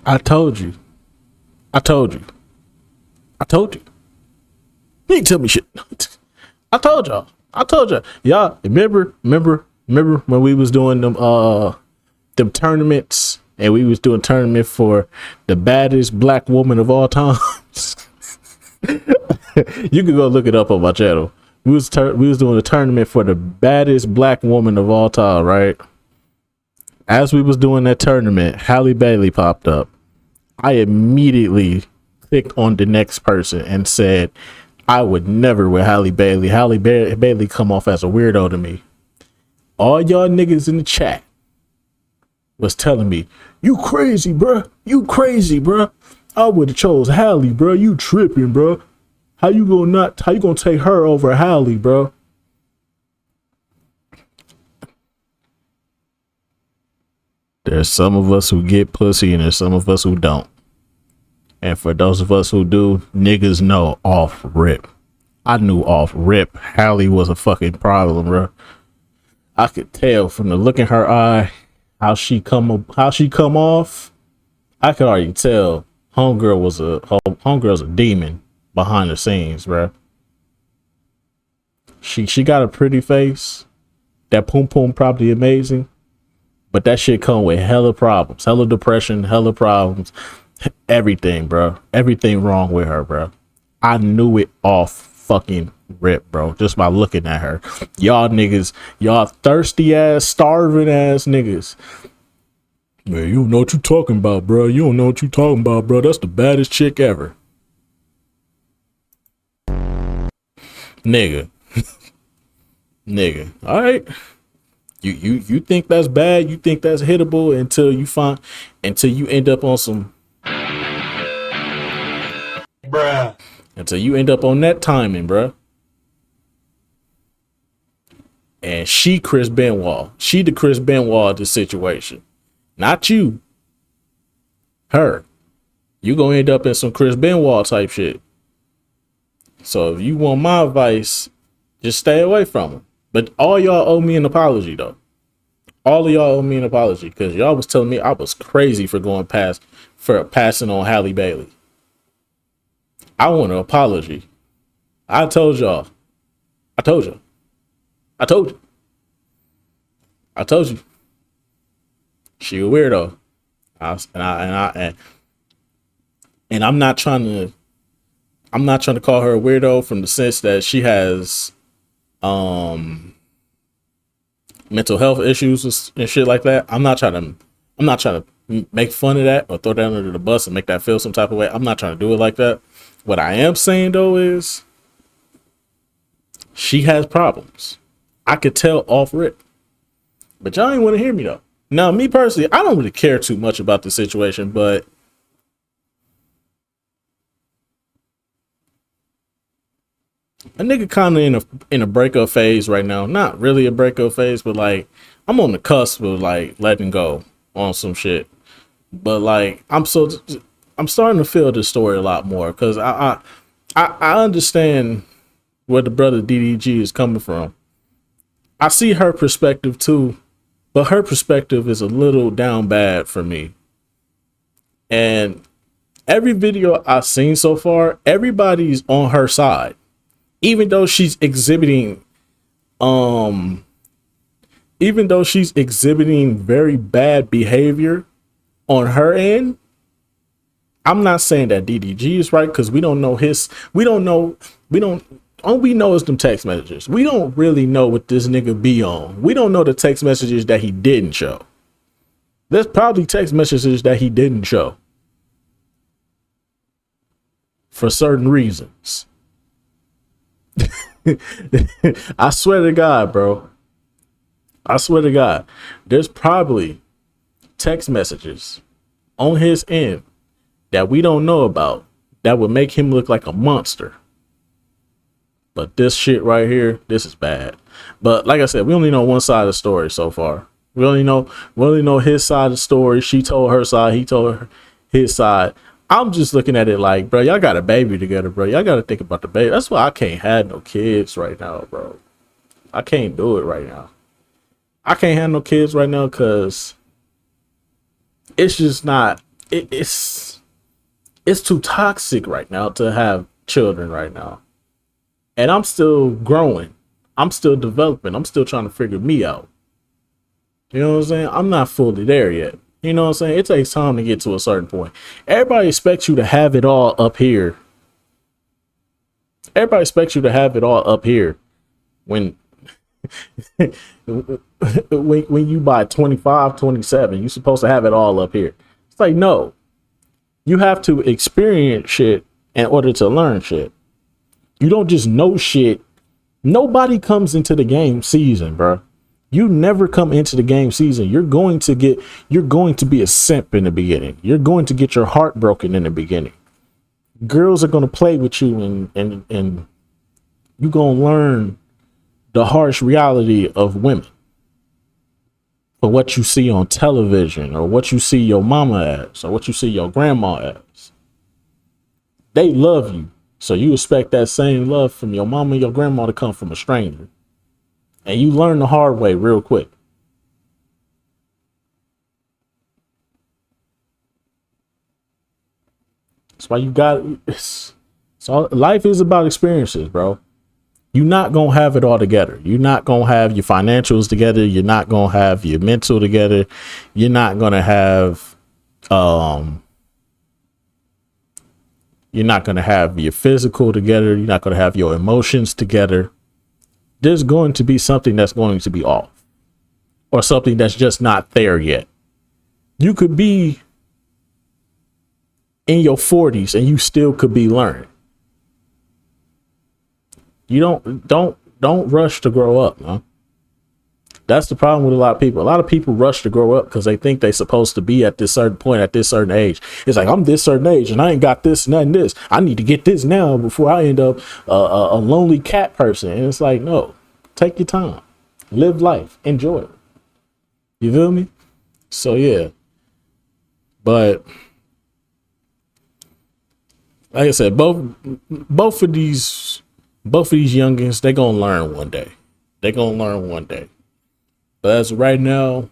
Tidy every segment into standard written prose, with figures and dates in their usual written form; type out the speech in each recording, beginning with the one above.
I told you. I told you. I told you. You ain't tell me shit. I told y'all. I told y'all. Y'all remember when we was doing them tournaments and we was doing tournament for the baddest black woman of all times. You can go look it up on my channel. We was doing a tournament for the baddest black woman of all time, right? As we was doing that tournament, Halle Bailey popped up. I immediately clicked on the next person and said, I would never with Halle Bailey. Bailey come off as a weirdo to me. All y'all niggas in the chat was telling me, you crazy, bruh. You crazy, bruh. I would have chose Halle, bruh. You tripping, bruh. How you gonna take her over Halle, bruh? There's some of us who get pussy and there's some of us who don't. And for those of us who do, niggas know off rip. I knew off rip Halle was a fucking problem, bro. I could tell from the look in her eye how she come off. I could already tell homegirl's a demon behind the scenes, bro. She got a pretty face. That poom poom probably amazing. But that shit come with hella problems, hella depression, hella problems, everything, bro. Everything wrong with her, bro. I knew it off fucking rip, bro, just by looking at her. Y'all niggas, y'all thirsty ass, starving ass niggas. Man, you don't know what you talking about, bro. You don't know what you talking about, bro. That's the baddest chick ever. Nigga. Nigga. All right. You think that's bad, you think that's hittable until you end up on some bruh. Until you end up on that timing, bruh. And she Chris Benoit. She the Chris Benoit of the situation. Not you. Her. You gonna end up in some Chris Benoit type shit. So if you want my advice, just stay away from her. But all y'all owe me an apology, though. All of y'all owe me an apology because y'all was telling me I was crazy for passing on Halle Bailey. I want an apology. I told y'all. I told you. I told you. I told you. She a weirdo. And I'm not trying to call her a weirdo from the sense that she has mental health issues and shit like that. I'm not trying to make fun of that or throw that under the bus and make that feel some type of way. I'm not trying to do it like that. What I am saying though is she has problems. I could tell off rip. But y'all ain't want to hear me though. Now, me personally, I don't really care too much about the situation, but a nigga kind of in a breakup phase right now. Not really a breakup phase, but like I'm on the cusp of like letting go on some shit. But like I'm starting to feel this story a lot more because I understand where the brother DDG is coming from. I see her perspective too, but her perspective is a little down bad for me. And every video I've seen so far, everybody's on her side. Even though she's exhibiting very bad behavior on her end, I'm not saying that DDG is right because we don't know all we know is them text messages. We don't really know what this nigga be on. We don't know the text messages that he didn't show. There's probably text messages that he didn't show for certain reasons. I swear to God, bro. I swear to God, there's probably text messages on his end that we don't know about that would make him look like a monster. But this shit right here, this is bad. But like I said, we only know one side of the story so far. We only know his side of the story. She told her side, he told her his side. I'm just looking at it like, bro, y'all got a baby together, bro. Y'all got to think about the baby. That's why I can't have no kids right now, bro. I can't do it right now. I can't have no kids right now because it's just not it's too toxic right now to have children right now. And I'm still growing. I'm still developing. I'm still trying to figure me out. You know what I'm saying? I'm not fully there yet. You know what I'm saying? It takes time to get to a certain point. Everybody expects you to have it all up here. Everybody expects you to have it all up here when when you buy 25, 27, you're supposed to have it all up here. It's like, no. You have to experience shit in order to learn shit. You don't just know shit. Nobody comes into the game season, bro. You never come into the game season. You're going to be a simp in the beginning. You're going to get your heart broken in the beginning. Girls are going to play with you and you're going to learn the harsh reality of women. For what you see on television or what you see your mama as or what you see your grandma as. They love you. So you expect that same love from your mama and your grandma to come from a stranger. And you learn the hard way real quick. That's why you got so life is about experiences, bro. You're not going to have it all together. You're not going to have your financials together. You're not going to have your mental together. You're not going to have you're not going to have your physical together. You're not going to have your emotions together. There's going to be something that's going to be off or something that's just not there yet. You could be in your 40s and you still could be learning. You don't rush to grow up, man. That's the problem with a lot of people. A lot of people rush to grow up because they think they're supposed to be at this certain point at this certain age. It's like, I'm this certain age and I ain't got this and that and this. I need to get this now before I end up a lonely cat person. And it's like, no, take your time, live life, enjoy it. You feel me? So yeah, but like I said, both of these youngins, they gonna learn one day. They gonna learn one day. But as of right now,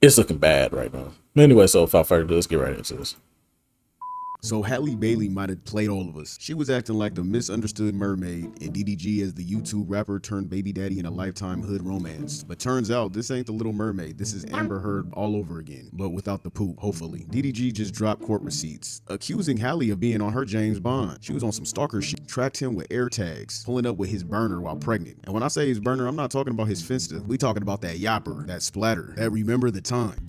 it's looking bad right now. Anyway, so without further ado, let's get right into this. So Halle Bailey might have played all of us. She was acting like the misunderstood mermaid and DDG as the YouTube rapper turned baby daddy in a Lifetime hood romance. But turns out this ain't the Little Mermaid. This is Amber Heard all over again, but without the poop, hopefully. DDG just dropped court receipts, accusing Halle of being on her James Bond. She was on some stalker shit, tracked him with air tags, pulling up with his burner while pregnant. And when I say his burner, I'm not talking about his Finsta. We talking about that yapper, that splatter, that remember the time.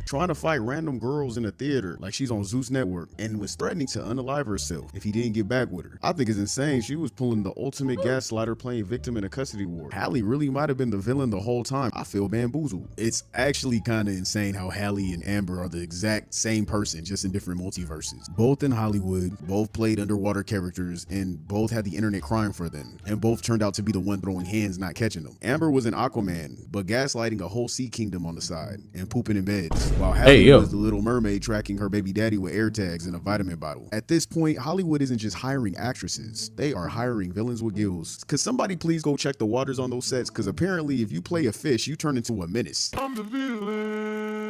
Trying to fight random girls in a theater like she's on Zeus Network and was threatening to unalive herself if he didn't get back with her. I think it's insane. She was pulling the ultimate gaslighter playing victim in a custody war. Halle really might have been the villain the whole time. I feel bamboozled. It's actually kind of insane how Halle and Amber are the exact same person, just in different multiverses. Both in Hollywood, both played underwater characters, and both had the internet crying for them, and both turned out to be the one throwing hands, not catching them. Amber was an Aquaman, but gaslighting a whole sea kingdom on the side and pooping in beds, while Halle was the Little Mermaid tracking her baby daddy with air tags and a vitamin bottle. At this point, Hollywood isn't just hiring actresses, they are hiring villains with gills. Could somebody please go check the waters on those sets? Because apparently if you play a fish, you turn into a menace. I'm the villain.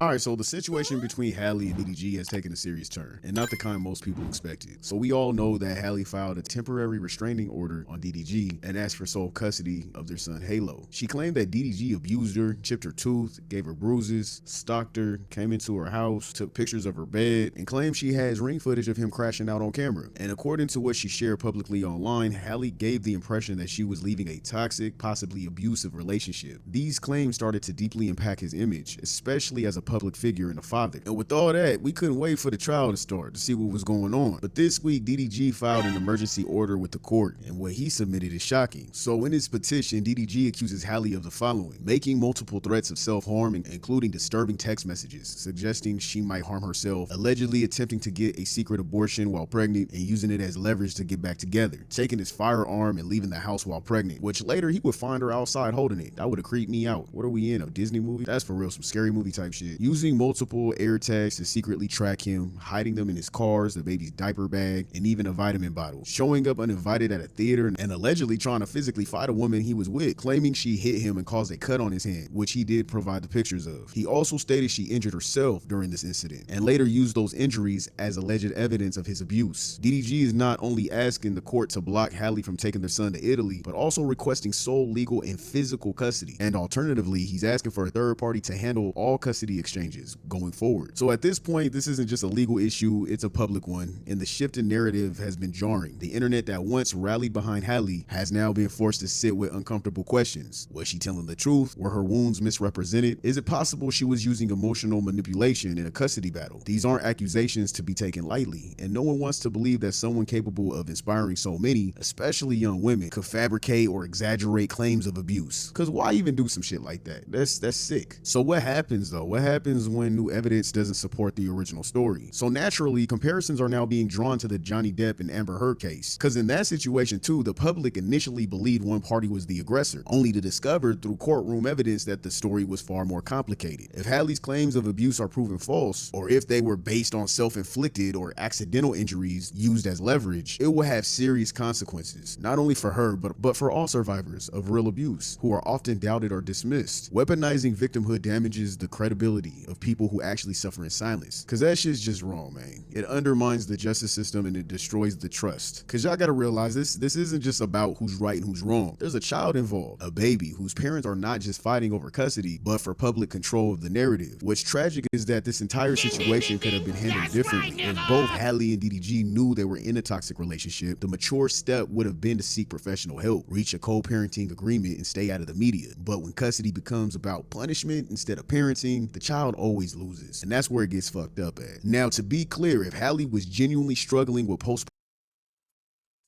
Alright, so the situation between Halle and DDG has taken a serious turn, and not the kind most people expected. So we all know that Halle filed a temporary restraining order on DDG and asked for sole custody of their son Halo. She claimed that DDG abused her, chipped her tooth, gave her bruises, stalked her, came into her house, took pictures of her bed, and claimed she has ring footage of him crashing out on camera. And according to what she shared publicly online, Halle gave the impression that she was leaving a toxic, possibly abusive relationship. These claims started to deeply impact his image, especially as a public figure and a father. And with all that, we couldn't wait for the trial to start to see what was going on. But this week, DDG filed an emergency order with the court, and what he submitted is shocking. So in his petition, DDG accuses Halle of the following: making multiple threats of self-harm, including disturbing text messages, suggesting she might harm herself, allegedly attempting to get a secret abortion while pregnant and using it as leverage to get back together, taking his firearm and leaving the house while pregnant, which later he would find her outside holding it. That would have creeped me out. What are we in, a Disney movie? That's for real, some scary movie type shit. shit. Using multiple air tags to secretly track him, hiding them in his cars, the baby's diaper bag, and even a vitamin bottle. Showing up uninvited at a theater and allegedly trying to physically fight a woman he was with, claiming she hit him and caused a cut on his hand, which he did provide the pictures of. He also stated she injured herself during this incident and later used those injuries as alleged evidence of his abuse. DDG is not only asking the court to block Halle from taking their son to Italy, but also requesting sole legal and physical custody. And alternatively, he's asking for a third party to handle all custody exchanges going forward. So at this point, this isn't just a legal issue, it's a public one, and the shift in narrative has been jarring. The internet that once rallied behind Halle has now been forced to sit with uncomfortable questions. Was she telling the truth? Were her wounds misrepresented? Is it possible she was using emotional manipulation in a custody battle? These aren't accusations to be taken lightly, and no one wants to believe that someone capable of inspiring so many, especially young women, could fabricate or exaggerate claims of abuse. Cause why even do some shit like that? That's sick. So what happens though? What happens when new evidence doesn't support the original story? So naturally, comparisons are now being drawn to the Johnny Depp and Amber Heard case. Cause in that situation too, the public initially believed one party was the aggressor, only to discover through courtroom evidence that the story was far more complicated. If Halle's claims of abuse are proven false, or if they were based on self-inflicted or accidental injuries used as leverage, it will have serious consequences, not only for her, but for all survivors of real abuse, who are often doubted or dismissed. Weaponizing victimhood damages the credibility of people who actually suffer in silence, cause that shit's just wrong, man. It undermines the justice system and it destroys the trust. Cause y'all gotta realize this isn't just about who's right and who's wrong. There's a child involved, a baby whose parents are not just fighting over custody, but for public control of the narrative. What's tragic is that this entire situation could have been handled differently. If both Halle and DDG knew they were in a toxic relationship, the mature step would have been to seek professional help, reach a co-parenting agreement, and stay out of the media. But when custody becomes about punishment instead of parenting, the child always loses. And that's where it gets fucked up at. Now, to be clear, if Halle was genuinely struggling with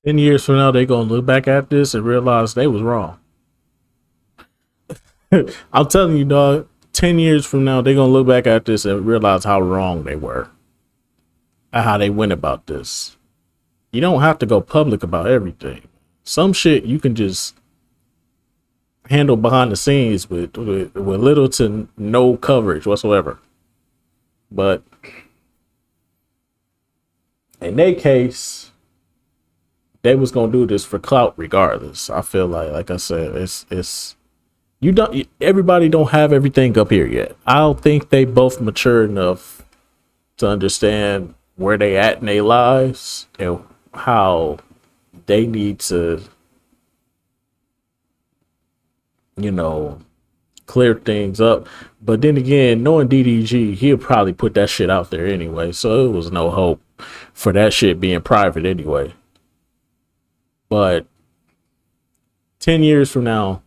10 years from now, they gonna look back at this and realize they was wrong. I'm telling you, dog, 10 years from now, they gonna look back at this and realize how wrong they were and how they went about this. You don't have to go public about everything. Some shit you can just handle behind the scenes with little to no coverage whatsoever. But in their case, they was gonna do this for clout regardless. I feel like I said, it's you don't. Everybody don't have everything up here yet. I don't think they both mature enough to understand where they at in their lives and how they need to, clear things up. But then again, knowing DDG, he'll probably put that shit out there anyway. So it was no hope for that shit being private anyway. But 10 years from now,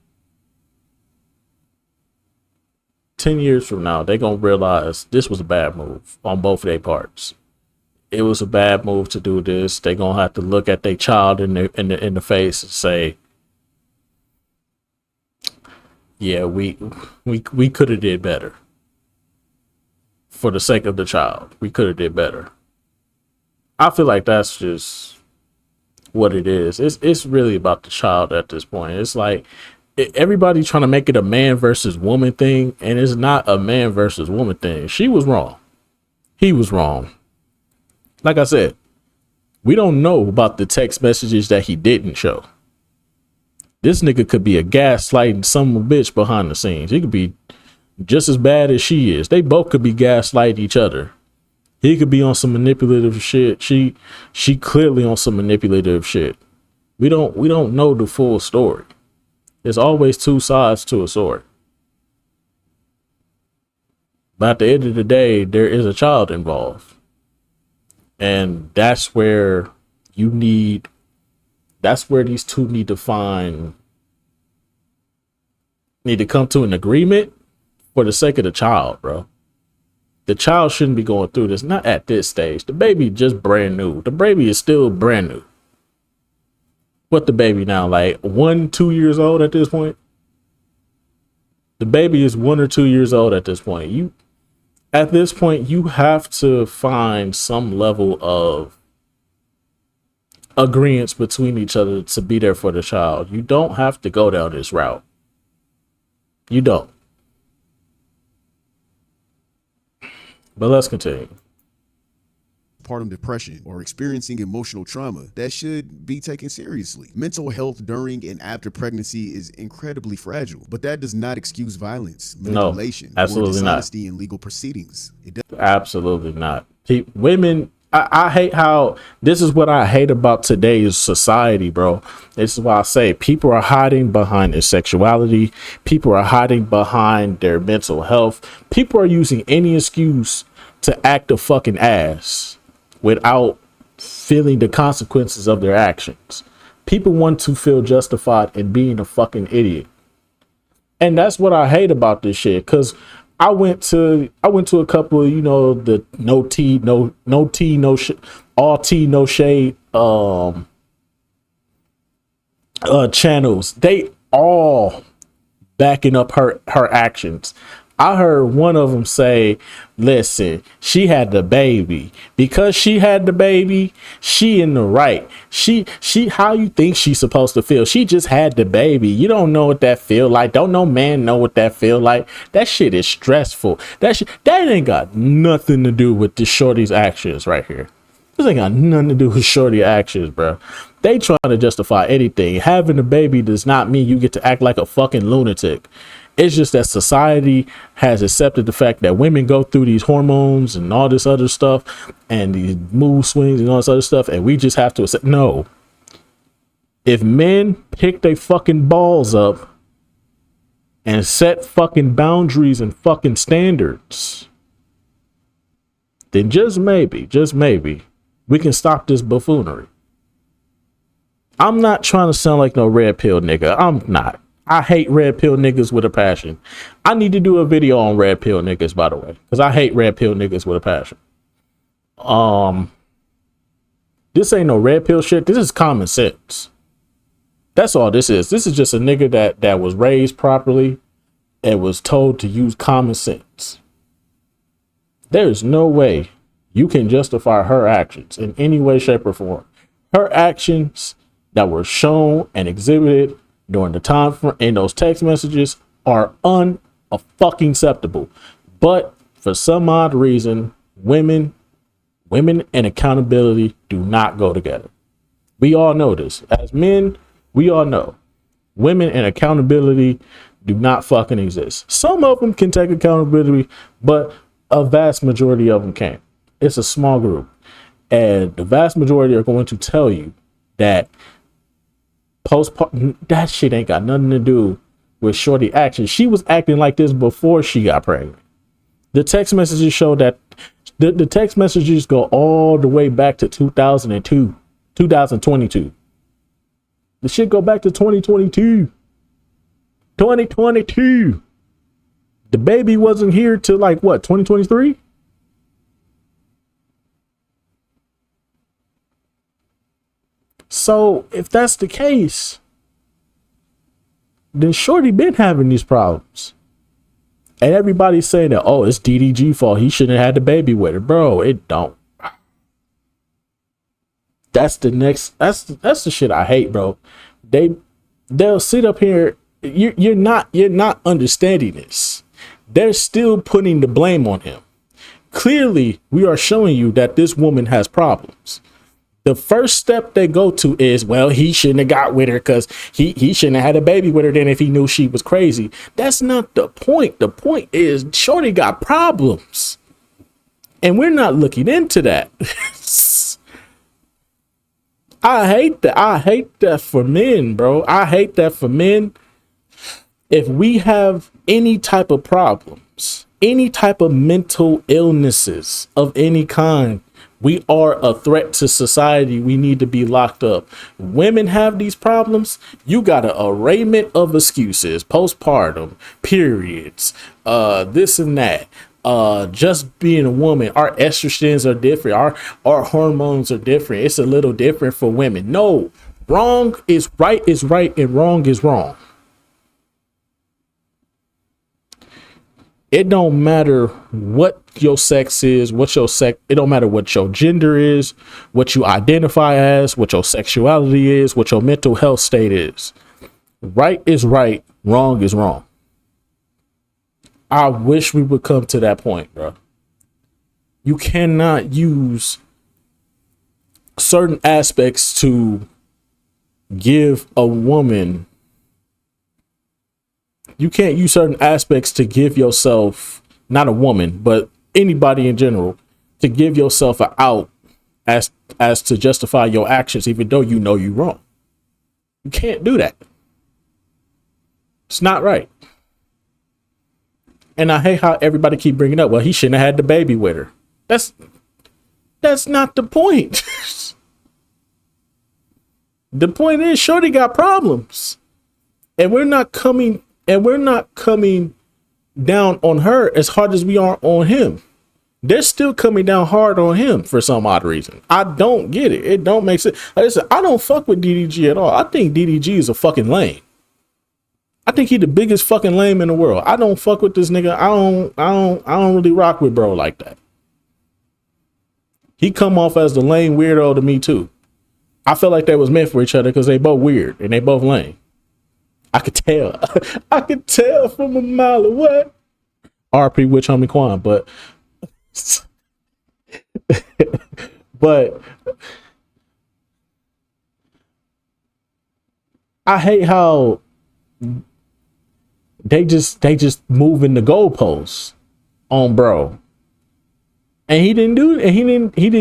they're going to realize this was a bad move on both of their parts. It was a bad move to do this. They're going to have to look at their child in the face and say, yeah, we could have did better. For the sake of the child, we could have did better. I feel like that's just what it is. It's really about the child at this point. It's like everybody trying to make it a man versus woman thing, and it's not a man versus woman thing. She was wrong. He was wrong. Like I said, we don't know about the text messages that he didn't show. This nigga could be a gaslighting son of a bitch behind the scenes. He could be just as bad as she is. They both could be gaslighting each other. He could be on some manipulative shit. She clearly on some manipulative shit. We don't know the full story. There's always two sides to a sword. But at the end of the day, there is a child involved. And that's where these two need to come to an agreement for the sake of the child, bro. The child shouldn't be going through this, not at this stage. The baby just brand new. The baby is still brand new. What the baby now, like 1-2 years old at this point? The baby is 1 or 2 years old at this point. At this point, you have to find some level of agreements between each other to be there for the child. You don't have to go down this route. You don't. But let's continue. Postpartum depression or experiencing emotional trauma that should be taken seriously. Mental health during and after pregnancy is incredibly fragile, but that does not excuse violence, manipulation, or dishonesty in legal proceedings. Absolutely not. Women, I hate how this is what I hate about today's society, bro. This is why I say people are hiding behind their sexuality. People are hiding behind their mental health. People are using any excuse to act a fucking ass without feeling the consequences of their actions. People want to feel justified in being a fucking idiot. And that's what I hate about this shit. Cause I went to a couple of, the all tea, no shade, channels. They all backing up her actions. I heard one of them say, listen, she had the baby. Because she had the baby, she in the right. She how you think she's supposed to feel? She just had the baby. You don't know what that feel like. Don't no man know what that feel like. That shit is stressful. That ain't got nothing to do with this shorty's actions right here. This ain't got nothing to do with shorty actions, bro. They trying to justify anything. Having a baby does not mean you get to act like a fucking lunatic. It's just that society has accepted the fact that women go through these hormones and all this other stuff and these mood swings and all this other stuff. And we just have to accept. No. If men pick their fucking balls up and set fucking boundaries and fucking standards, then just maybe, we can stop this buffoonery. I'm not trying to sound like no red pill nigga. I'm not. I hate red pill niggas with a passion. I need to do a video on red pill niggas, by the way, because I hate red pill niggas with a passion. This ain't no red pill shit. This is common sense. That's all this is. This is just a nigga that was raised properly and was told to use common sense. There's no way you can justify her actions in any way, shape, or form. Her actions that were shown and exhibited during the time in those text messages are fucking acceptable. But for some odd reason, women and accountability do not go together. We all know this. As men, we all know women and accountability do not fucking exist. Some of them can take accountability, but a vast majority of them can't. It's a small group. And the vast majority are going to tell you that postpartum, that shit ain't got nothing to do with shorty action. She was acting like this before she got pregnant. The text messages show that the text messages go all the way back to 2022. The shit go back to 2022. The baby wasn't here till like what, 2023? So if that's the case, then shorty been having these problems. And everybody's saying that, oh, it's DDG fault. He shouldn't have had the baby with her. Bro, it don't. That's the shit I hate, bro. They'll sit up here. You're not understanding this. They're still putting the blame on him. Clearly, we are showing you that this woman has problems. The first step they go to is, well, he shouldn't have got with her because he shouldn't have had a baby with her then if he knew she was crazy. That's not the point. The point is shorty got problems. And we're not looking into that. I hate that. I hate that for men, bro. I hate that for men. If we have any type of problems, any type of mental illnesses of any kind, we are a threat to society. We need to be locked up. Women have these problems. You got an arrayment of excuses, postpartum, periods, this and that. Just being a woman, our estrogens are different. Our hormones are different. It's a little different for women. No, wrong is right and wrong is wrong. It don't matter what your sex is, it don't matter what your gender is, what you identify as, what your sexuality is, what your mental health state is. Right is right, wrong is wrong. I wish we would come to that point, bro. You cannot use certain aspects to give a woman. You can't use certain aspects to give yourself, not a woman, but anybody in general, to give yourself an out as to justify your actions, even though you know you're wrong. You can't do that. It's not right. And I hate how everybody keep bringing up, well, he shouldn't have had the baby with her. That's not the point. The point is, shorty got problems, and we're not coming down on her as hard as we are on him. They're still coming down hard on him for some odd reason. I don't get it. It don't make sense. Like I said, I don't fuck with DDG at all. I think DDG is a fucking lame. I think he the biggest fucking lame in the world. I don't fuck with this nigga. I don't really rock with bro like that. He come off as the lame weirdo to me too. I feel like they was meant for each other because they both weird and they both lame. I could tell. I could tell from a mile away. RP Witch Homie Quan, but I hate how they just moving the goalposts on bro. And he didn't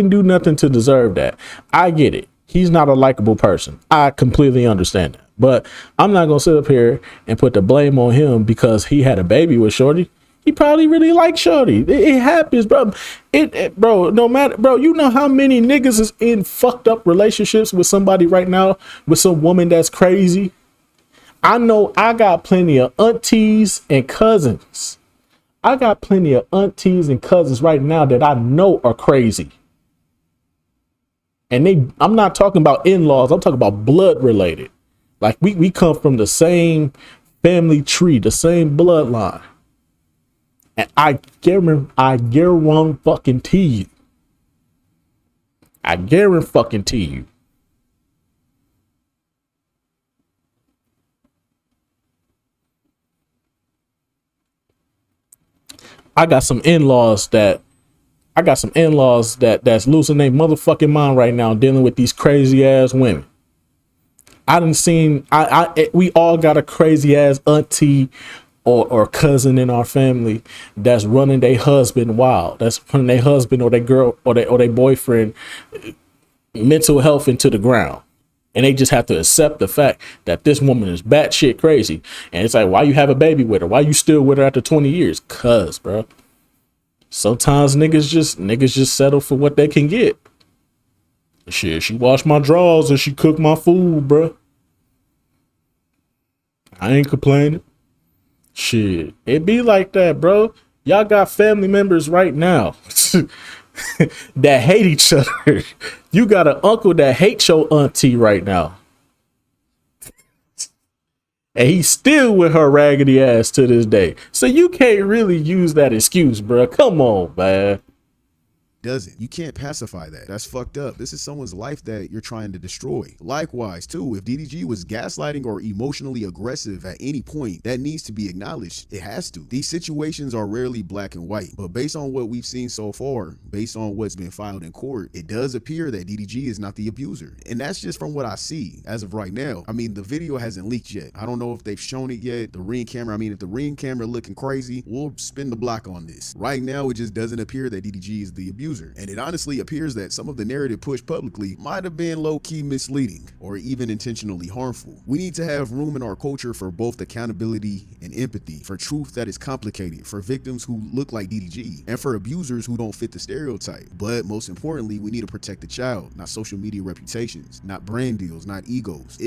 do nothing to deserve that. I get it. He's not a likable person. I completely understand that. But I'm not gonna sit up here and put the blame on him because he had a baby with shorty. He probably really liked shorty. It happens, bro. Bro, no matter, bro, you know how many niggas is in fucked up relationships with somebody right now, with some woman that's crazy. I know I got plenty of aunties and cousins. I got plenty of aunties and cousins right now that I know are crazy. And I'm not talking about in-laws. I'm talking about blood related. Like we come from the same family tree, the same bloodline. And I guarantee you. I guarantee you. I got some in-laws that's losing their motherfucking mind right now dealing with these crazy ass women. We all got a crazy ass auntie or cousin in our family that's running their husband wild. That's running their husband or their girl or their boyfriend mental health into the ground. And they just have to accept the fact that this woman is batshit crazy. And it's like, why you have a baby with her? Why you still with her after 20 years? Cuz, bro. Sometimes niggas just settle for what they can get. Shit, she washed my drawers and she cooked my food, bro. I ain't complaining. Shit, it be like that, bro. Y'all got family members right now that hate each other. You got an uncle that hates your auntie right now. And he's still with her raggedy ass to this day. So you can't really use that excuse, bro. Come on, man. Doesn't. You can't pacify that. That's fucked up. This is someone's life that you're trying to destroy. Likewise, too, if DDG was gaslighting or emotionally aggressive at any point, that needs to be acknowledged. It has to. These situations are rarely black and white, but based on what we've seen so far, based on what's been filed in court, it does appear that DDG is not the abuser. And that's just from what I see as of right now. I mean, the video hasn't leaked yet. I don't know if they've shown it yet. The Ring camera, if the Ring camera looking crazy, we'll spin the block on this. Right now, it just doesn't appear that DDG is the abuser. And it honestly appears that some of the narrative pushed publicly might have been low-key misleading or even intentionally harmful. We need to have room in our culture for both accountability and empathy, for truth that is complicated, for victims who look like DDG, and for abusers who don't fit the stereotype. But most importantly, we need to protect the child, not social media reputations, not brand deals, not egos.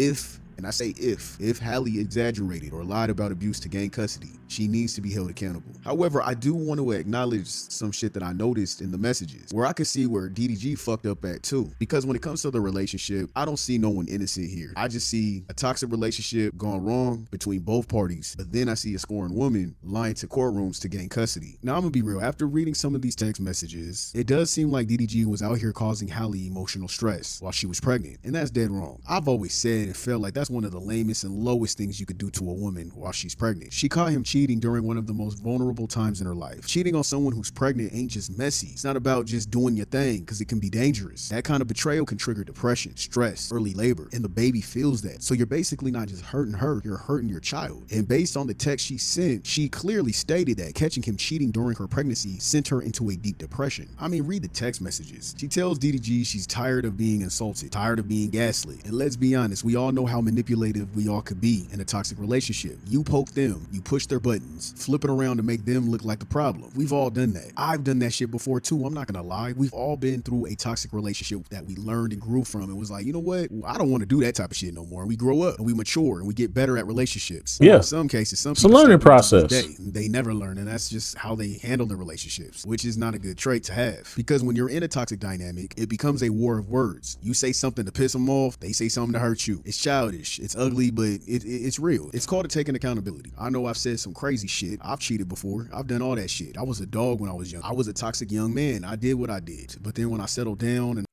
And I say if Halle exaggerated or lied about abuse to gain custody, she needs to be held accountable. However, I do want to acknowledge some shit that I noticed in the messages where I could see where DDG fucked up at too. Because when it comes to the relationship, I don't see no one innocent here. I just see a toxic relationship gone wrong between both parties. But then I see a scorned woman lying to courtrooms to gain custody. Now I'm gonna be real, after reading some of these text messages, it does seem like DDG was out here causing Halle emotional stress while she was pregnant. And that's dead wrong. I've always said and felt like that's one of the lamest and lowest things you could do to a woman while she's pregnant. She caught him cheating during one of the most vulnerable times in her life. Cheating on someone who's pregnant ain't just messy. It's not about just doing your thing, because it can be dangerous. That kind of betrayal can trigger depression, stress, early labor, and the baby feels that. So you're basically not just hurting her, you're hurting your child. And based on the text she sent, she clearly stated that catching him cheating during her pregnancy sent her into a deep depression. I mean, read the text messages. She tells DDG she's tired of being insulted, tired of being gaslit. And let's be honest, we all know how manipulative we all could be in a toxic relationship. You poke them, you push their buttons, flip it around to make them look like the problem. We've all done that. I've done that shit before too, I'm not gonna lie. We've all been through a toxic relationship that we learned and grew from and was like, you know what? I don't want to do that type of shit no more. And we grow up and we mature and we get better at relationships. Yeah. In some cases, some it's a people learning stay with us to process. this day. They never learn, and that's just how they handle their relationships, which is not a good trait to have. Because when you're in a toxic dynamic, it becomes a war of words. You say something to piss them off, they say something to hurt you. It's childish, it's ugly, but it's real. It's called taking accountability. I know I've said some crazy shit. I've cheated before. I've done all that shit. I was a dog when I was young. I was a toxic young man. I did what I did. But then when I settled down and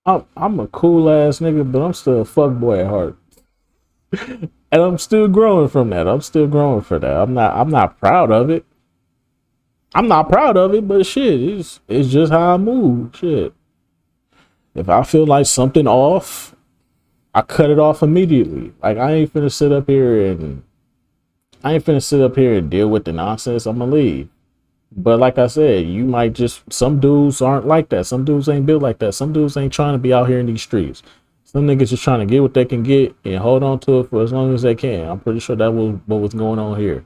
I'm a cool ass nigga, but I'm still a fuckboy at heart. And I'm still growing from that. I'm still growing for that. I'm not proud of it. I'm not proud of it, but shit, it's just how I move. Shit. If I feel like something off, I cut it off immediately. Like I ain't finna sit up here and deal with the nonsense. I'm gonna leave. But like I said, you might some dudes aren't like that. Some dudes ain't built like that. Some dudes ain't trying to be out here in these streets. Some niggas just trying to get what they can get and hold on to it for as long as they can. I'm pretty sure that was what was going on here.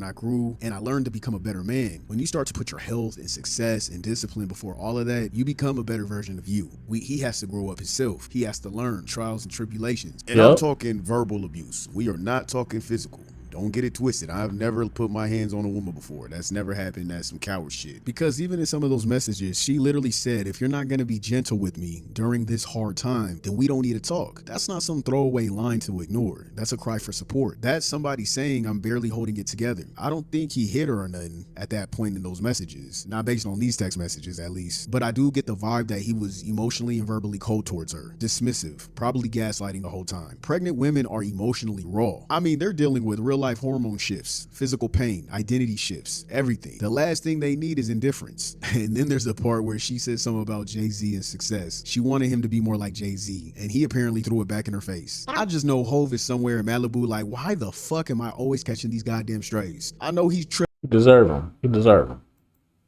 I grew and I learned to become a better man. When you start to put your health and success and discipline before all of that, you become a better version of you. He has to grow up himself. He has to learn trials and tribulations. And I'm talking verbal abuse. We are not talking physical. Don't get it twisted. I've never put my hands on a woman before. That's never happened. That's some coward shit. Because even in some of those messages, she literally said, if you're not going to be gentle with me during this hard time, then we don't need to talk. That's not some throwaway line to ignore. That's a cry for support. That's somebody saying I'm barely holding it together. I don't think he hit her or nothing at that point in those messages. Not based on these text messages, at least. But I do get the vibe that he was emotionally and verbally cold towards her. Dismissive. Probably gaslighting the whole time. Pregnant women are emotionally raw. I mean, they're dealing with real life hormone shifts, physical pain, identity shifts, everything. The last thing they need is indifference. And then there's the part where she said something about Jay-Z and success. She wanted him to be more like Jay-Z, and he apparently threw it back in her face. I just know Hov is somewhere in Malibu like, why the fuck am I always catching these goddamn strays? I know he's tripping. You deserve them. You deserve them.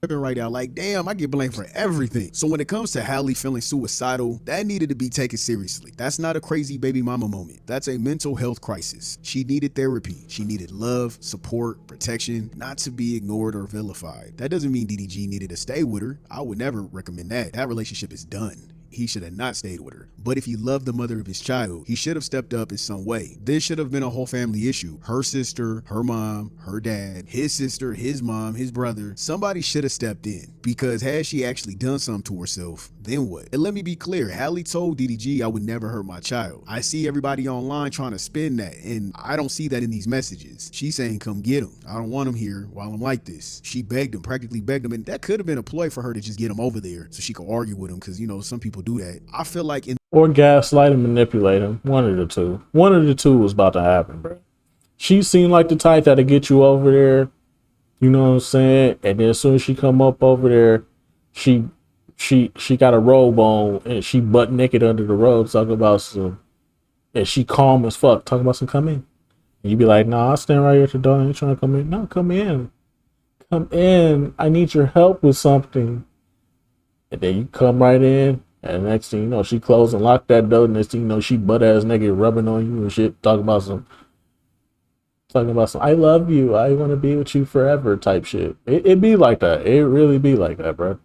Right now, like, damn, I get blamed for everything. So when it comes to Halle feeling suicidal, that needed to be taken seriously. That's not a crazy baby mama moment. That's a mental health crisis. She needed therapy. She needed love, support, protection, not to be ignored or vilified. That doesn't mean DDG needed to stay with her. I would never recommend that. That relationship is done. He should have not stayed with her. But if he loved the mother of his child, he should have stepped up in some way. This should have been a whole family issue. Her sister, her mom, her dad, his sister, his mom, his brother. Somebody should have stepped in. Because had she actually done something to herself, then what? And let me be clear, Halle told DDG I would never hurt my child. I see everybody online trying to spin that, and I don't see that in these messages. She's saying, come get him. I don't want him here while I'm like this. She begged him, practically begged him, and that could have been a ploy for her to just get him over there so she could argue with him, because, you know, some people do that. I feel like or gaslight and manipulate him. One of the two. One of the two was about to happen, bro. She seemed like the type that'll get you over there. You know what I'm saying? And then as soon as she come up over there, she got a robe on and she butt naked under the robe talking about some, and she calm as fuck talking about some come in. And you be like, nah, I'll stand right here at the door. You trying to come in? No, come in. Come in. I need your help with something. And then you come right in. And next thing you know, she closed and locked that door. Next thing you know, she butt ass naked rubbing on you and shit, talking about some, I love you, I want to be with you forever type shit. It be like that. It really be like that, bro.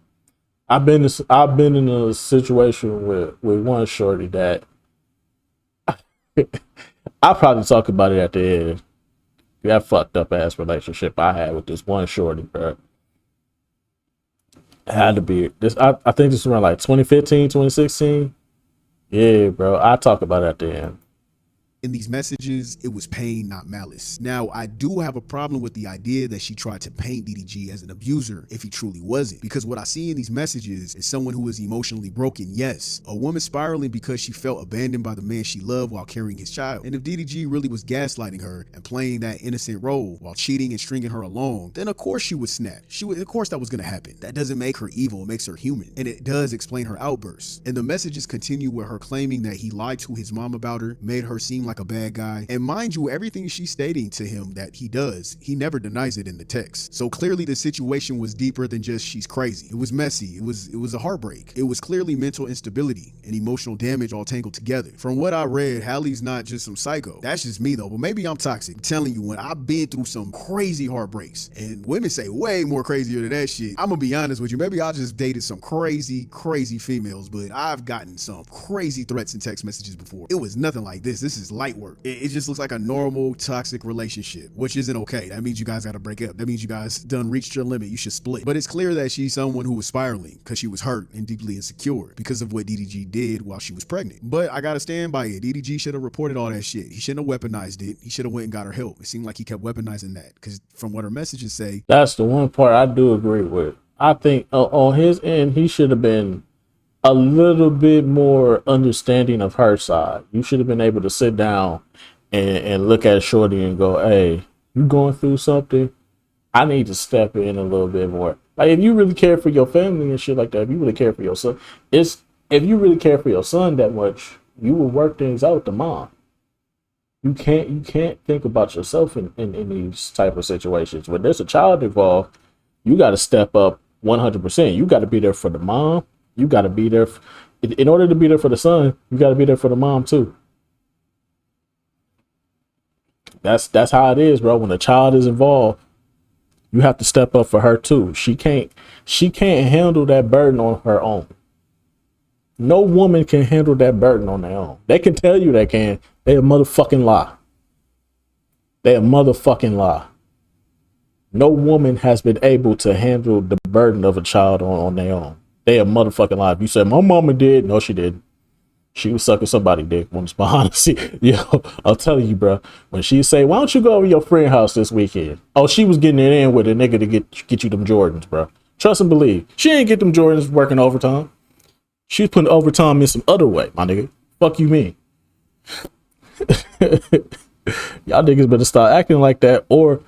I've been in a situation with one shorty that I'll probably talk about it at the end. That fucked up ass relationship I had with this one shorty, bro. It had to be this. I think this was around like 2015, 2016. Yeah, bro. I talk about it at the end. In these messages, it was pain, not malice. Now, I do have a problem with the idea that she tried to paint DDG as an abuser if he truly wasn't, because what I see in these messages is someone who is emotionally broken, yes. A woman spiraling because she felt abandoned by the man she loved while carrying his child. And if DDG really was gaslighting her and playing that innocent role while cheating and stringing her along, then of course she would snap. Of course that was gonna happen. That doesn't make her evil, it makes her human. And it does explain her outbursts. And the messages continue with her claiming that he lied to his mom about her, made her seem like a bad guy. And mind you, everything she's stating to him that he does, he never denies it in the text. So clearly the situation was deeper than just she's crazy. It was messy. It was a heartbreak. It was clearly mental instability and emotional damage all tangled together. From what I read, Halle's not just some psycho. That's just me though, but maybe I'm toxic. I'm telling you, when I've been through some crazy heartbreaks, and women say way more crazier than that shit. I'm gonna be honest with you, maybe I just dated some crazy females, but I've gotten some crazy threats and text messages before. It was nothing like this. This is light work. It just looks like a normal toxic relationship, which isn't okay. That means you guys gotta break up. That means you guys done reached your limit. You should split. But it's clear that she's someone who was spiraling because she was hurt and deeply insecure because of what DDG did while she was pregnant. But I gotta stand by it. DDG should have reported all that shit. He shouldn't have weaponized it. He should have went and got her help. It seemed like he kept weaponizing that because from what her messages say, That's the one part I do agree with. I think on his end, he should have been a little bit more understanding of her side. You should have been able to sit down and look at Shorty and go, hey, you going through something? I need to step in a little bit more. Like, if you really care for your family and shit like that, if you really care for your son, if you really care for your son that much, you will work things out with the mom. You can't think about yourself in these type of situations. When there's a child involved, you got to step up 100%. You got to be there for the mom. You got to be there. In order to be there for the son, you got to be there for the mom too. That's how it is, bro. When a child is involved, you have to step up for her too. She can't handle that burden on her own. No woman can handle that burden on their own. They can tell you they can. They a motherfucking lie. They a motherfucking lie. No woman has been able to handle the burden of a child on their own. They a motherfucking lie. If you said my mama did, no, she didn't. She was sucking somebody's dick when it's behind the scene. Yo, I'll tell you, bro. When she say, why don't you go over your friend's house this weekend? Oh, she was getting it in with a nigga to get you them Jordans, bro. Trust and believe. She ain't get them Jordans working overtime. She's putting overtime in some other way, my nigga. Fuck you mean? Y'all niggas better start acting like that or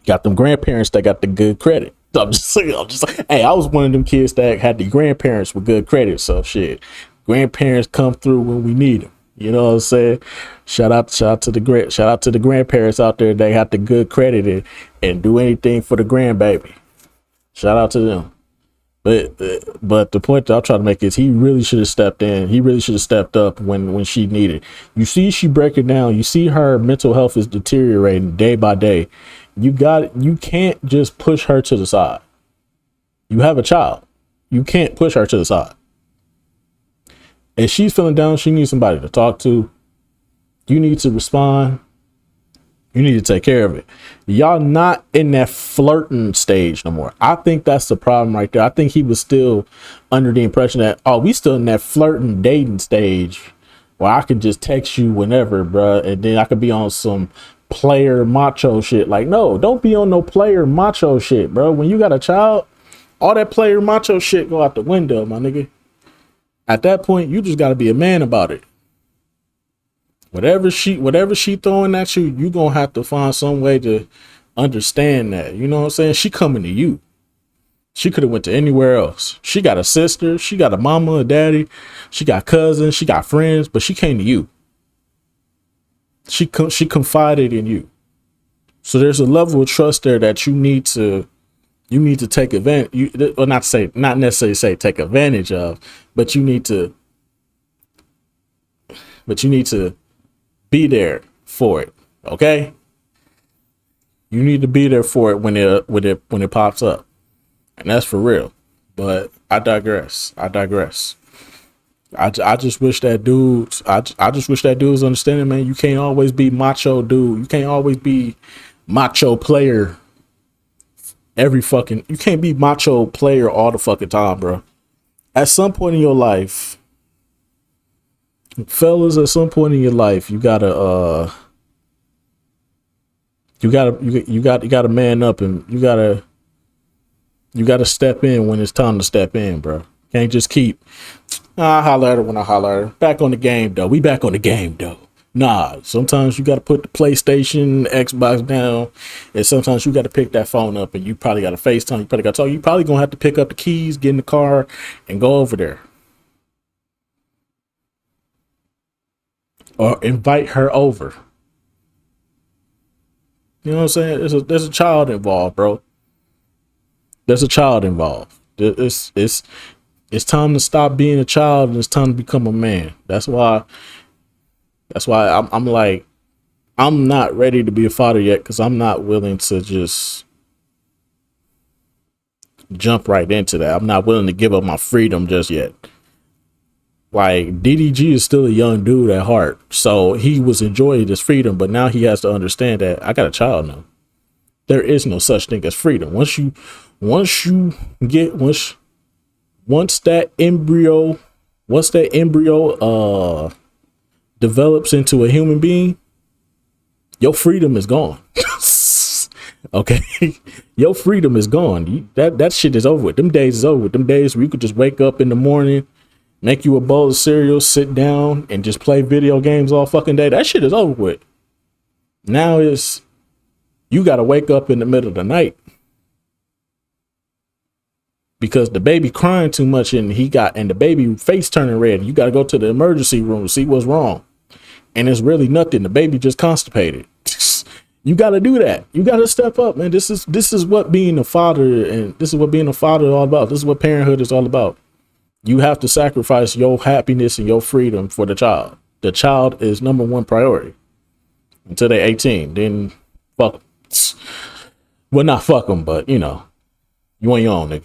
got them grandparents that got the good credit. I'm just like, hey, I was one of them kids that had the grandparents with good credit. So shit, grandparents come through when we need them. You know what I'm saying? Shout out to the grandparents out there. They got the good credit and do anything for the grandbaby. Shout out to them. But the point that I'm trying to make is he really should have stepped in. He really should have stepped up when she needed. You see she breaking down. You see her mental health is deteriorating day by day. You can't just push her to the side. You have a child. You can't push her to the side. If she's feeling down, she needs somebody to talk to. You need to respond. You need to take care of it. Y'all not in that flirting stage no more. I think that's the problem right there. I think he was still under the impression that, oh, we still in that flirting dating stage where I can just text you whenever, bruh, and then I could be on some player macho shit. Like, no, don't be on no player macho shit, bro. When you got a child, all that player macho shit go out the window, my nigga. At that point, you just got to be a man about it. Whatever she throwing at you, you gonna have to find some way to understand that. You know what I'm saying? She coming to you. She could have went to anywhere else. She got a sister, she got a mama, a daddy, she got cousins, she got friends, but she came to you. She confided in you. So there's a level of trust there that you need to take advantage. Not necessarily say take advantage of, but you need to be there for it. Okay. You need to be there for it when it pops up. And that's for real. But I digress. I just wish that dude. I just wish that dude was understanding, man. You can't always be macho dude. You can't always be macho player. You can't be macho player all the fucking time, bro. At some point in your life, Fellas, at some point in your life, you gotta man up, and you gotta step in when it's time to step in, bro. Can't just keep I holler at her when I holler at her. Back on the game though. We back on the game though. Nah, sometimes you gotta put the PlayStation, Xbox down, and sometimes you gotta pick that phone up, and you probably gotta FaceTime. You probably gotta talk. You probably gonna have to pick up the keys, get in the car, and go over there, or invite her over. You know what I'm saying? There's a child involved, bro. There's a child involved. It's time to stop being a child, and it's time to become a man. I'm like, I'm not ready to be a father yet, because I'm not willing to just jump right into that. I'm not willing to give up my freedom just yet. Like, DDG is still a young dude at heart, so he was enjoying his freedom, but now he has to understand that I got a child now. There is no such thing as freedom. Once that embryo develops into a human being, your freedom is gone. Okay, your freedom is gone. That shit is over with. Them days is over with. Them days where you could just wake up in the morning, make you a bowl of cereal, sit down, and just play video games all fucking day. That shit is over with. Now you got to wake up in the middle of the night because the baby crying too much, and the baby face turning red. You got to go to the emergency room to see what's wrong, and it's really nothing. The baby just constipated. You got to do that. You got to step up, man. This is what being a father, and this is what being a father is all about. This is what parenthood is all about. You have to sacrifice your happiness and your freedom for the child. The child is number one priority until they're 18. Then fuck them. Well, not fuck them, but you on your own, nigga.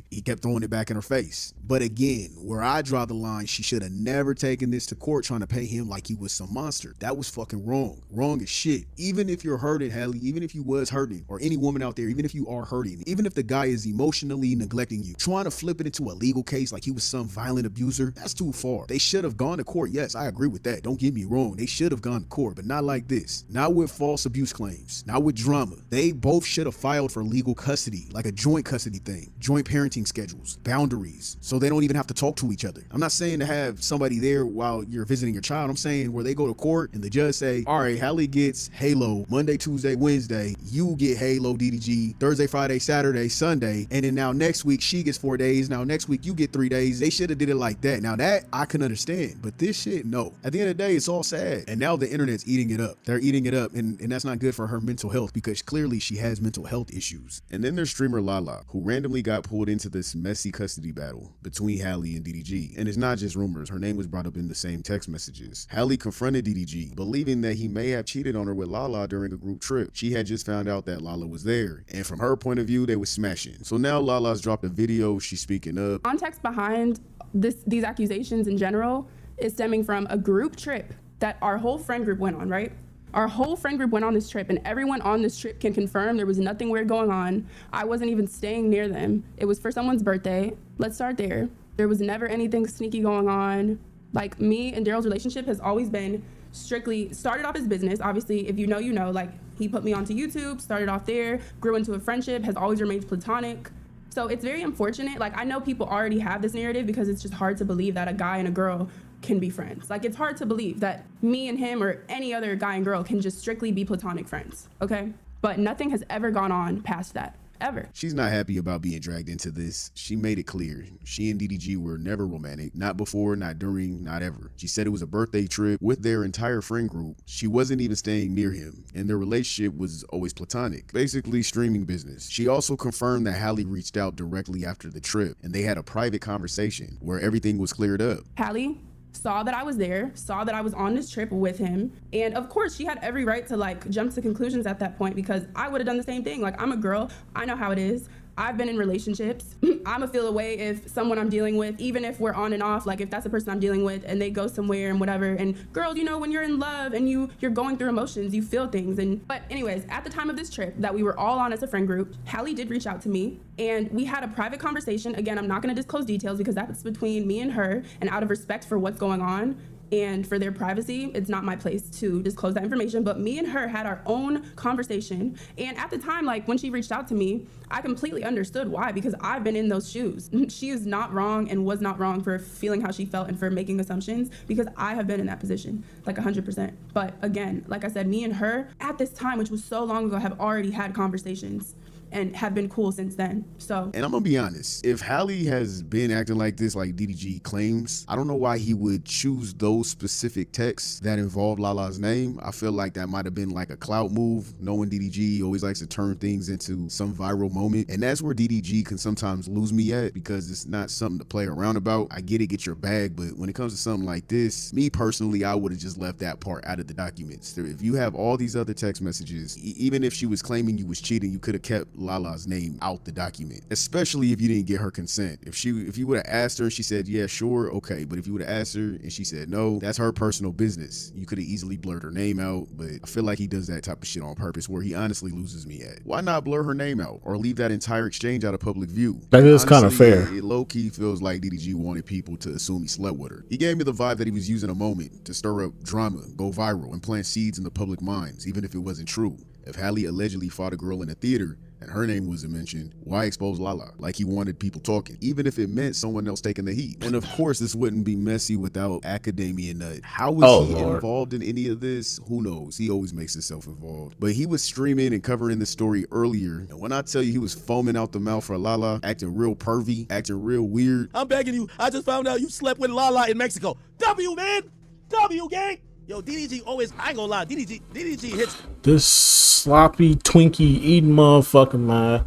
He kept throwing it back in her face. But again, where I draw the line, she should have never taken this to court trying to pay him like he was some monster. That was fucking wrong. Wrong as shit. Even if you're hurting, Halle, even if you was hurting, or any woman out there, even if you are hurting, even if the guy is emotionally neglecting you, trying to flip it into a legal case like he was some violent abuser, that's too far. They should have gone to court. Yes, I agree with that. Don't get me wrong. They should have gone to court, but not like this. Not with false abuse claims. Not with drama. They both should have filed for legal custody, like a joint custody thing. Joint parenting schedules, boundaries, so they don't even have to talk to each other. I'm not saying to have somebody there while you're visiting your child. I'm saying where they go to court and the judge say, all right, Halle gets Halo Monday, Tuesday, Wednesday. You get Halo DDG Thursday, Friday, Saturday, Sunday. And then now next week she gets 4 days. Now next week you get 3 days. They should have did it like that. Now that I can understand, but this shit, no. At the end of the day, it's all sad. And now the internet's eating it up. They're eating it up. And that's not good for her mental health, because clearly she has mental health issues. And then there's streamer Lala, who randomly got pulled into this messy custody battle between Halle and DDG. And it's not just rumors. Her name was brought up in the same text messages. Halle confronted DDG, believing that he may have cheated on her with Lala during a group trip. She had just found out that Lala was there, and from her point of view, they were smashing. So now Lala's dropped a video. She's speaking up. Context behind these accusations in general is stemming from a group trip that our whole friend group went on, right? Our whole friend group went on this trip, and everyone on this trip can confirm there was nothing weird going on. I wasn't even staying near them. It was for someone's birthday. Let's start there. There was never anything sneaky going on. Like, me and Daryl's relationship has always been strictly started off as business. Obviously, if you know, you know. Like, he put me onto YouTube, started off there, grew into a friendship, has always remained platonic. So it's very unfortunate. Like, I know people already have this narrative because it's just hard to believe that a guy and a girl can be friends. Like, it's hard to believe that me and him or any other guy and girl can just strictly be platonic friends, okay? But nothing has ever gone on past that, ever. She's not happy about being dragged into this. She made it clear. She and DDG were never romantic. Not before, not during, not ever. She said it was a birthday trip with their entire friend group. She wasn't even staying near him, and their relationship was always platonic. Basically, streaming business. She also confirmed that Halle reached out directly after the trip, and they had a private conversation where everything was cleared up. Halle saw that I was there, saw that I was on this trip with him. And of course, she had every right to like jump to conclusions at that point, because I would have done the same thing. Like, I'm a girl, I know how it is. I've been in relationships. I'ma feel a way if someone I'm dealing with, even if we're on and off, like if that's the person I'm dealing with and they go somewhere and whatever. And girls, you know, when you're in love and you're going through emotions, you feel things. But anyways, at the time of this trip that we were all on as a friend group, Halle did reach out to me and we had a private conversation. Again, I'm not gonna disclose details because that's between me and her, and out of respect for what's going on and for their privacy, it's not my place to disclose that information. But me and her had our own conversation. And at the time, like when she reached out to me, I completely understood why, because I've been in those shoes. She is not wrong and was not wrong for feeling how she felt and for making assumptions, because I have been in that position, like 100%. But again, like I said, me and her at this time, which was so long ago, have already had conversations and have been cool since then. So, and I'm gonna be honest, if Halle has been acting like this, like DDG claims, I don't know why he would choose those specific texts that involve Lala's name. I feel like that might have been like a clout move. Knowing DDG always likes to turn things into some viral moment, and that's where DDG can sometimes lose me at, because it's not something to play around about. I get it, get your bag, but when it comes to something like this, me personally, I would have just left that part out of the documents. If you have all these other text messages, even if she was claiming you was cheating, you could have kept Lala's name out the document, especially if you didn't get her consent. If you would have asked her and she said, yeah, sure, okay. But if you would have asked her and she said no, that's her personal business. You could have easily blurred her name out, but I feel like he does that type of shit on purpose, where he honestly loses me at. Why not blur her name out or leave that entire exchange out of public view? That is kind of fair. It low-key feels like DDG wanted people to assume he slept with her. He gave me the vibe that he was using a moment to stir up drama, go viral, and plant seeds in the public minds, even if it wasn't true. If Halle allegedly fought a girl in a theater and her name wasn't mentioned, why expose Lala? Like he wanted people talking, even if it meant someone else taking the heat. And of course, this wouldn't be messy without Academia Nut. How is he involved in any of this? Who knows? He always makes himself involved. But he was streaming and covering the story earlier, and when I tell you he was foaming out the mouth for Lala, acting real pervy, acting real weird. I'm begging you, I just found out you slept with Lala in Mexico. W, man! W, gang! Yo, DDG always, I ain't gonna lie, DDG hits. This sloppy Twinkie eating motherfucker, man.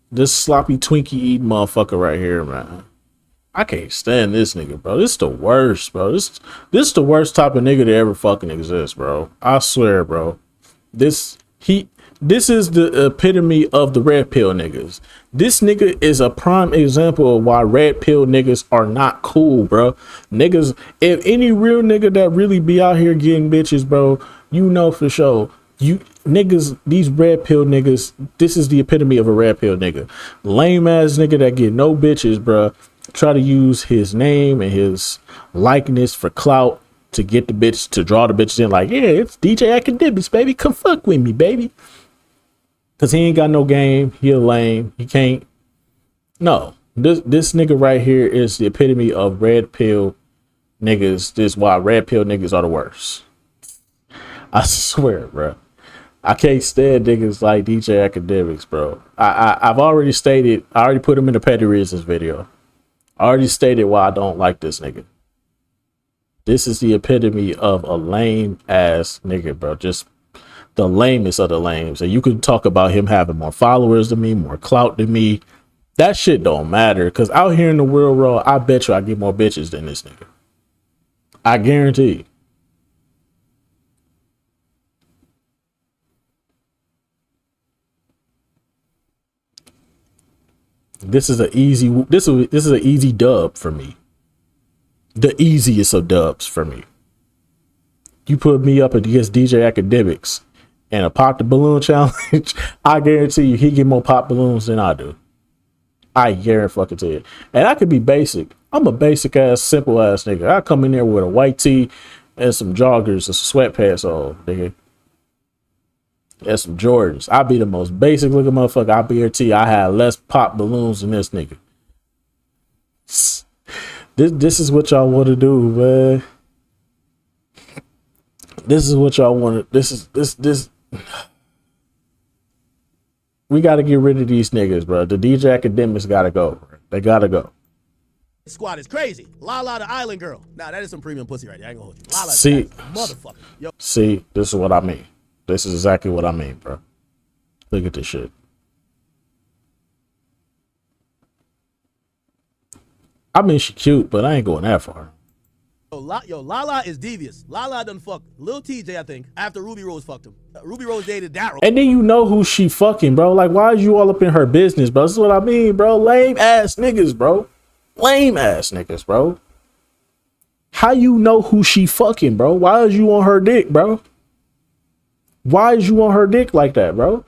This sloppy Twinkie eating motherfucker right here, man. I can't stand this nigga, bro. This is the worst, bro. This is the worst type of nigga that ever fucking exists, bro. I swear, bro. This is the epitome of the red pill niggas. This nigga is a prime example of why red pill niggas are not cool, bro. Niggas, if any real nigga that really be out here getting bitches, bro, you know for sure. You niggas, these red pill niggas, this is the epitome of a red pill nigga. Lame ass nigga that get no bitches, bro. Try to use his name and his likeness for clout to get the bitch, to draw the bitches in, like, yeah, it's DJ Academics, baby. Come fuck with me, baby. Cause he ain't got no game. He a lame. He can't. No, this nigga right here is the epitome of red pill niggas. This is why red pill niggas are the worst. I swear, bro. I can't stand niggas like DJ Academics, bro. I've already stated. I already put him in the petty reasons video. I already stated why I don't like this nigga. This is the epitome of a lame ass nigga, bro. Just the lamest of the lames. And you can talk about him having more followers than me, more clout than me. That shit don't matter. Because out here in the real world, I bet you I get more bitches than this nigga. I guarantee. This is an easy dub for me. The easiest of dubs for me. You put me up against DJ Academics and a pop the balloon challenge, I guarantee you he get more pop balloons than I do. I guarantee it. And I could be basic. I'm a basic ass, simple ass nigga. I come in there with a white tee and some joggers and some sweatpants on, nigga. And some Jordans. I be the most basic looking motherfucker. I guarantee I had less pop balloons than this nigga. This is what y'all want to do, man. This is what y'all want to. This. We got to get rid of these niggas, bro. The DJ Academics got to go. Bro. They got to go. Squad is crazy. Lala the island girl. Nah, that is some premium pussy right there. I ain't gonna hold you. Lala, see, motherfucker. Yo. See, this is what I mean. This is exactly what I mean, bro. Look at this shit. I mean, she cute, but I ain't going that far. Lala is devious. Lala done fucked Lil TJ, I think, after Ruby Rose fucked him. Ruby Rose dated Daryl. And then you know who she fucking, bro. Like, why is you all up in her business, bro? This is what I mean, bro. Lame ass niggas, bro. Lame ass niggas, bro. How you know who she fucking, bro? Why is you on her dick, bro? Why is you on her dick like that, bro?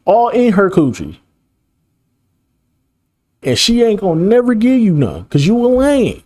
All in her coochie. And she ain't gonna never give you none, because you a lame.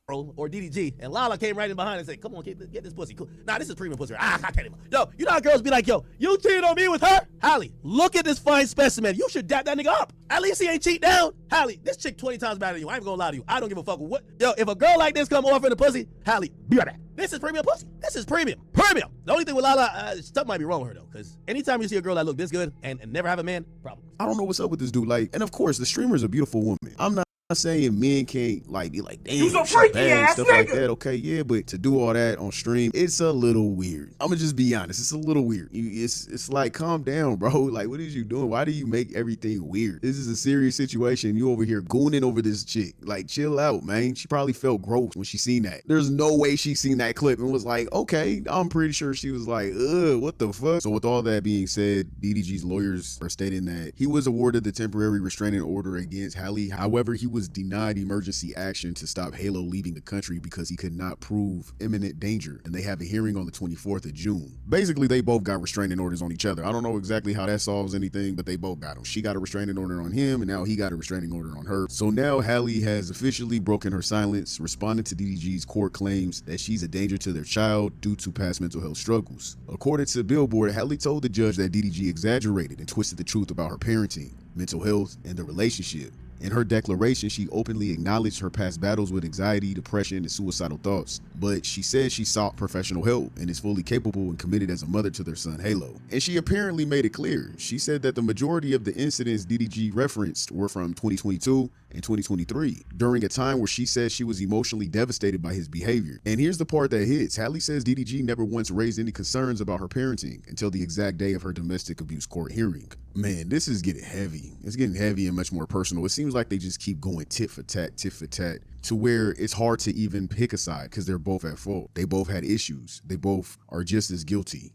Or DDG, and Lala came right in behind and said, come on, get this pussy. Cool. Nah, this is premium pussy. I can't even. Yo, you know how girls be like, yo, you cheated on me with her? Halle, look at this fine specimen. You should dap that nigga up. At least he ain't cheat down. Halle, this chick 20 times better than you. I ain't gonna lie to you. I don't give a fuck what. Yo, if a girl like this come offering the pussy, Halle, be right back. This is premium pussy. This is premium. Premium. The only thing with Lala, stuff might be wrong with her though, because anytime you see a girl that look this good and never have a man, problem. I don't know what's up with this dude. Like, and of course, the streamer's a beautiful woman. I'm not saying men can't like be like, damn, You some freaky ass stuff nigga. like that. Okay, yeah, but to do all that on stream, it's a little weird. I'm gonna just be honest, it's a little weird. It's like, calm down, bro. Like, what is you doing? Why do you make everything weird? This is a serious situation. You over here gooning over this chick. Like, chill out, man. She probably felt gross when she seen that. There's no way she seen that clip and was like, okay. I'm pretty sure she was like, what the fuck? So with all that being said, DDG's lawyers are stating that he was awarded the temporary restraining order against Halle. However, he was denied emergency action to stop Halo leaving the country because he could not prove imminent danger, and they have a hearing on the 24th of June. Basically, they both got restraining orders on each other. I don't know exactly how that solves anything, but they both got them. She got a restraining order on him, and now he got a restraining order on her. So now Halle has officially broken her silence, responding to DDG's court claims that she's a danger to their child due to past mental health struggles. According to Billboard, Halle told the judge that DDG exaggerated and twisted the truth about her parenting, mental health, and the relationship. In her declaration, she openly acknowledged her past battles with anxiety, depression, and suicidal thoughts, but she said she sought professional help and is fully capable and committed as a mother to their son Halo. And she apparently made it clear. She said that the majority of the incidents DDG referenced were from 2022 and 2023, during a time where she said she was emotionally devastated by his behavior. And here's the part that hits. Halle says DDG never once raised any concerns about her parenting until the exact day of her domestic abuse court hearing. Man, this is getting heavy. It's getting heavy and much more personal. It seems like they just keep going tit for tat, to where it's hard to even pick a side because they're both at fault. They both had issues. They both are just as guilty.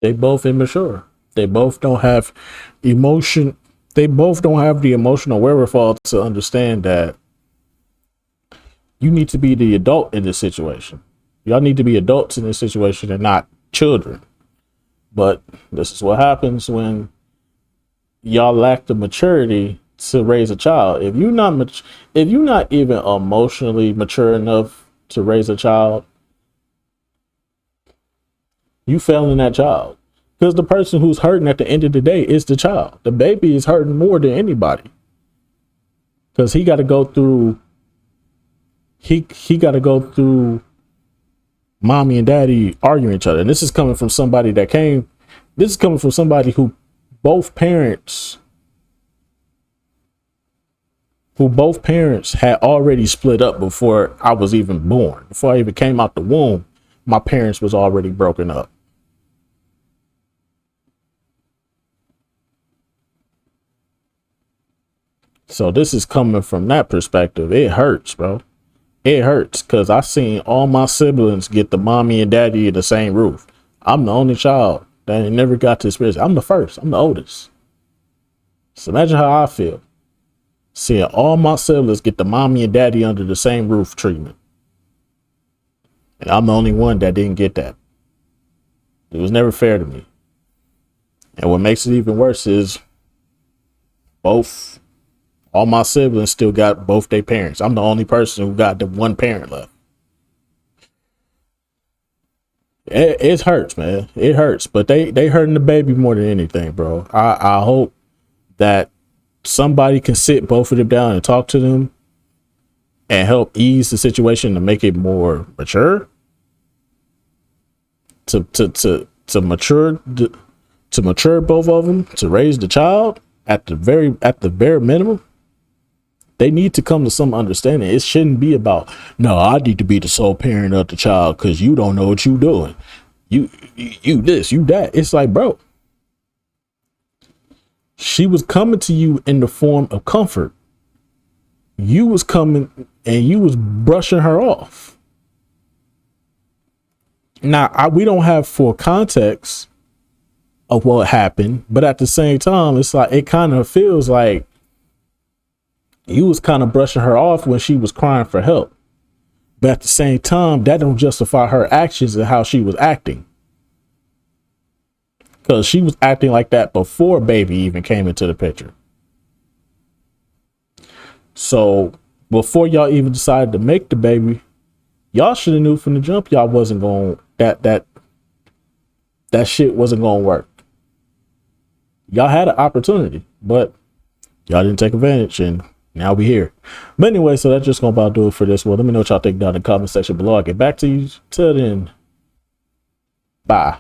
They both immature. They both don't have emotion. They both don't have the emotional wherewithal to understand that you need to be the adult in this situation. Y'all need to be adults in this situation and not children. But this is what happens when y'all lack the maturity to raise a child. If you're not even emotionally mature enough to raise a child, you failing that child. Because the person who's hurting at the end of the day is the child. The baby is hurting more than anybody. Because he got to go through. He got to go through mommy and daddy arguing each other. And this is coming from somebody who both parents had already split up before I was even born. Before I even came out the womb, my parents was already broken up. So this is coming from that perspective. It hurts, bro. It hurts because I seen all my siblings get the mommy and daddy in the same roof. I'm the only child that never got to experience. I'm the first. I'm the oldest. So imagine how I feel seeing all my siblings get the mommy and daddy under the same roof treatment. And I'm the only one that didn't get that. It was never fair to me. And what makes it even worse is all my siblings still got both their parents. I'm the only person who got the one parent left. It hurts, man. It hurts. But they hurting the baby more than anything, bro. I hope that somebody can sit both of them down and talk to them and help ease the situation to make it more mature. To mature both of them, to raise the child at the bare minimum. They need to come to some understanding. It shouldn't be about, no, I need to be the sole parent of the child because you don't know what you're doing. You this, you that. It's like, bro, She was coming to you in the form of comfort. You was coming and you was brushing her off. Now, we don't have full context of what happened, but at the same time, it's like, it kind of feels like you was kind of brushing her off when she was crying for help. But at the same time, that don't justify her actions and how she was acting. Because she was acting like that before baby even came into the picture. So before y'all even decided to make the baby, y'all should have knew from the jump y'all wasn't going, that shit wasn't going to work. Y'all had an opportunity, but y'all didn't take advantage, and now we here. But anyway, so that's just gonna about do it for this one. Let me know what y'all think down in the comment section below. I'll get back to you. Till then, bye.